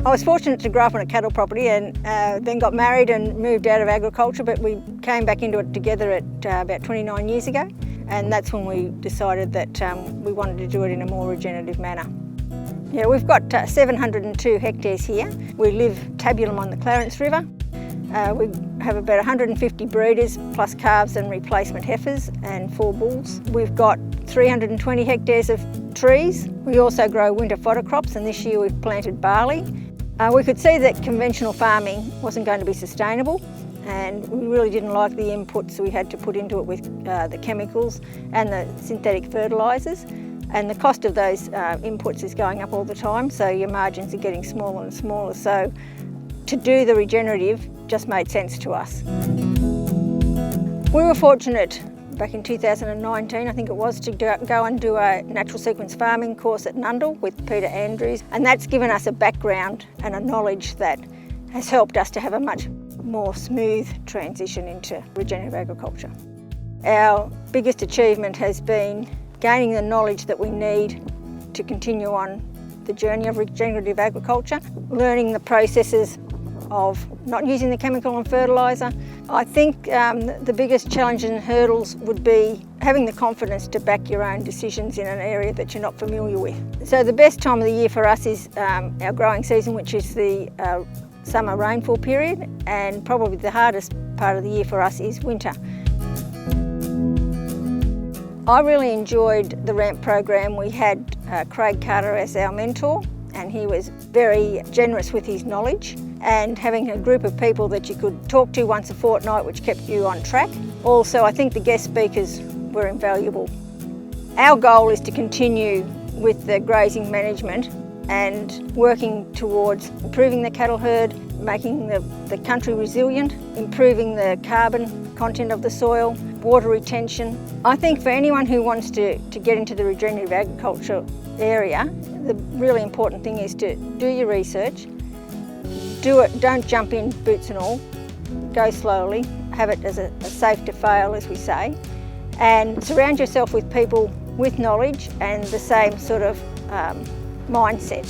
I was fortunate to grow up on a cattle property and then got married and moved out of agriculture, but we came back into it together at about 29 years ago, and that's when we decided that we wanted to do it in a more regenerative manner. Yeah, we've got 702 hectares here. We live tabulum on the Clarence River. We have about 150 breeders plus calves and replacement heifers and 4 bulls. We've got 320 hectares of trees. We also grow winter fodder crops, and this year we've planted barley. We could see that conventional farming wasn't going to be sustainable, and we really didn't like the inputs we had to put into it with the chemicals and the synthetic fertilisers. And the cost of those inputs is going up all the time, so your margins are getting smaller and smaller. So to do the regenerative just made sense to us. We were fortunate back in 2019, I think it was, to go and do a natural sequence farming course at Nundle with Peter Andrews, and that's given us a background and a knowledge that has helped us to have a much more smooth transition into regenerative agriculture. Our biggest achievement has been gaining the knowledge that we need to continue on the journey of regenerative agriculture, learning the processes of not using the chemical and fertiliser. I think the biggest challenge and hurdles would be having the confidence to back your own decisions in an area that you're not familiar with. So the best time of the year for us is our growing season, which is the summer rainfall period, and probably the hardest part of the year for us is winter. I really enjoyed the RAMP program. We had Craig Carter as our mentor, and he was very generous with his knowledge, and having a group of people that you could talk to once a fortnight, which kept you on track. Also, I think the guest speakers were invaluable. Our goal is to continue with the grazing management and working towards improving the cattle herd, making the country resilient, improving the carbon content of the soil, water retention. I think for anyone who wants to get into the regenerative agriculture area, the really important thing is to do your research, do it, don't jump in boots and all, go slowly, have it as a safe to fail, as we say, and surround yourself with people with knowledge and the same sort of mindset.